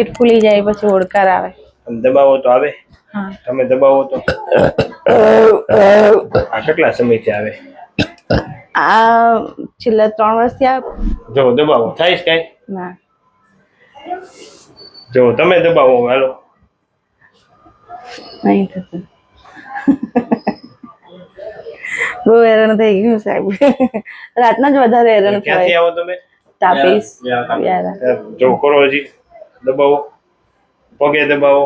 પેટ ફૂલી જાય પછી ઓડકાર આવે. દબાવો તો આવે? હા. તમે દબાવો તો આ કેટલા સમયથી આવે? આ છેલ્લા 3 વર્ષથી આવે. જો દબાવો થાય છે કઈ? ના. જો તમે દબાવો હાલો. નહીં થતું. બહુ હેરાન થઈ ગયું સાહેબ. રાતના જ વધારે હેરાન થાય. ક્યાંથી આવો તમે? તાપીસ. જો કરો હજી દબાવો, પગે દબાવો.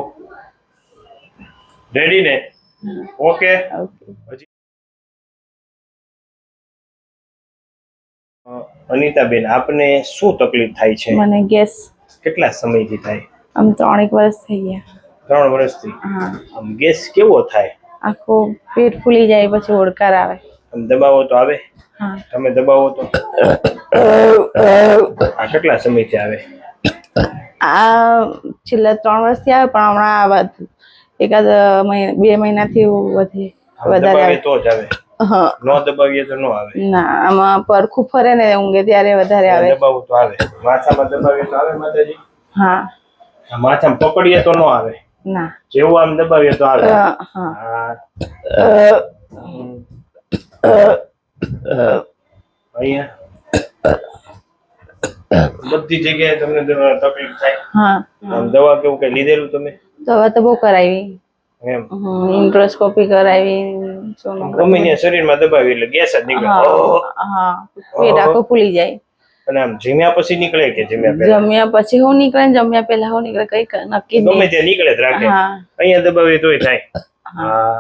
રેડી ને? ઓકે. હજી અનિતાબેન, આપને શું તકલીફ થાય છે? મને ગેસ. કેટલા સમયથી થાય? આમ 3 વર્ષ થઈ ગયા. 3 વર્ષથી? હા. આમ ગેસ કેવો થાય? આખું પેટ ફૂલી જાય પછી ઓડકાર આવે. તમે દબાવો તો આવે? હા. તમે દબાવો તો આ કેટલા સમયથી આવે? આ છેલ્લા 3 વર્ષથી આવે પણ હમણાં એકાદ 2 મહિનાથી વધારે આવે તો જ આવે. હા. નો દબાવીએ તો નો આવે. ના, આમાં પરખું ફરે ને ઊંઘે ત્યારે વધારે આવે. દબાવું તો આવે. માથામાં દબાવીએ તો આવે માતાજી? હા. માથામાં પકડીએ તો નો આવે? ના. જેવું આમ દબાવીએ તો આવે? હા. અહીંયા બધી જગ્યાએ તમને તકલીફ થાય? હા. દવા કેવું કઈ લીધેલું તમે? દવા તો બહુ કરાવી. એમ? ઇન્ટ્રોસ્કોપી કરાવી. ગમે ત્યાં શરીરમાં દબાવી એટલે ગેસ જ નીકળે. હા. પેટ આખું ફૂલી જાય. અને આમ જમ્યા પછી નીકળે કે જમ્યા પહેલા? જમ્યા પછી હું નીકળે ને જમ્યા પહેલા હું નીકળે કઈ નક્કી નહીં. ગમે ત્યાં નીકળે જ રાખે. અહીંયા દબાવીએ તોય થાય. હા.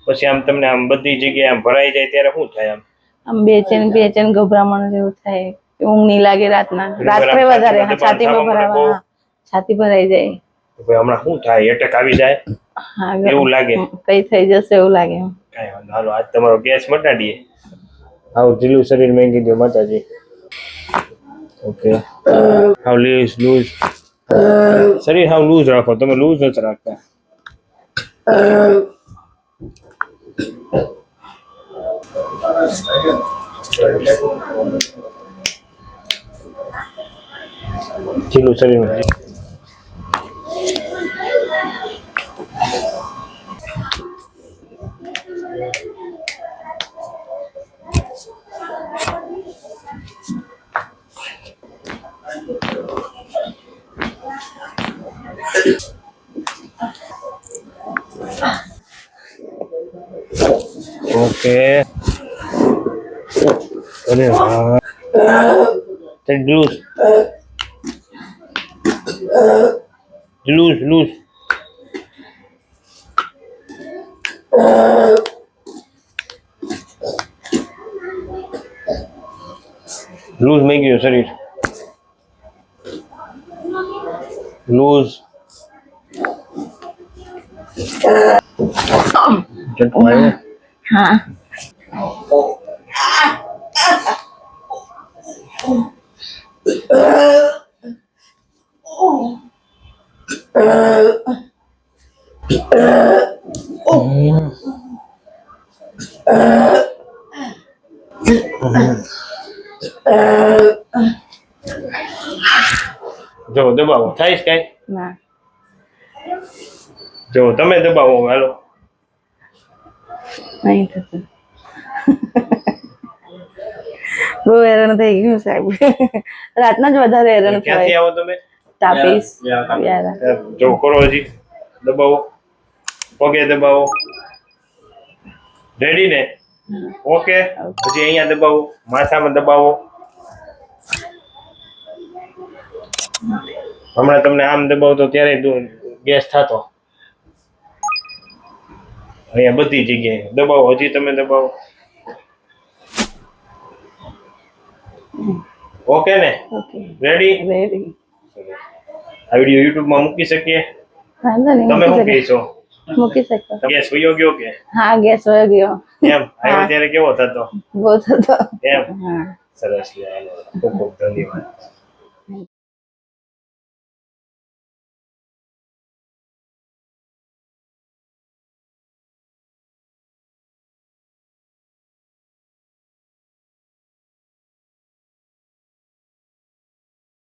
પછી આમ તમને આમ બધી જગ્યાએ આમ ભરાઈ જાય ત્યારે શું થાય? આમ બેચેન ગભરામણ જેવું થાય. ઊંઘ નહીં લાગે રાતના. રાત્રે વધારે છાતીમાં ભરાવા. છાતી ભરાઈ જાય. હમણાં શું થાય? એટેક આવી જાય એવું લાગે? કઈ થઈ જશે એવું લાગે. કઈ વાંધો હાલો, આજ તમારો ગેસ મટાડીએ. આવું ઢીલું શરીર માંગી દો માતાજી. ઓકે. હાવ લૂઝ શરીર હાવ લૂઝ રાખો. તમે લૂઝ નથી રાખતા. ઢીલું શરીર ઓકે. અરે વાહ. લૂઝ મેં ગયું શરીર. લૂઝ હા. જો દબાવો થાય છે કઈ? ના. જો તમે દબાવો હાલો. નહીં થતું. બહુ હેરાન થઈ ગયું સાહેબ. રાતના જ વધારે હેરાન થાય. ક્યાંથી આવો તમે? તાપીસ. જો કરો હજી દબાવો, પગે દબાવો. રેડી ને? ઓકે. પછી અહીંયા દબાવો, માથામાં દબાવો. હમણાં તમને આમ દબાવતો ત્યારે ગેસ થતો. અહીંયા બધી જગ્યાએ દબાવો. હજી તમે દબાવો. ઓકે ને? રેડી? આ વિડીયો YouTube માં મૂકી શકીએ? તમે શું કહેશો? મૂકી શકો. ગેસ વયો ગયો કે? હા, ગેસ વયો ગયો. એમ? આવ્યો ત્યારે કેવો થતો? બહુ થતો. એમ? હા. સરસ. ખૂબ ખૂબ ધન્યવાદ.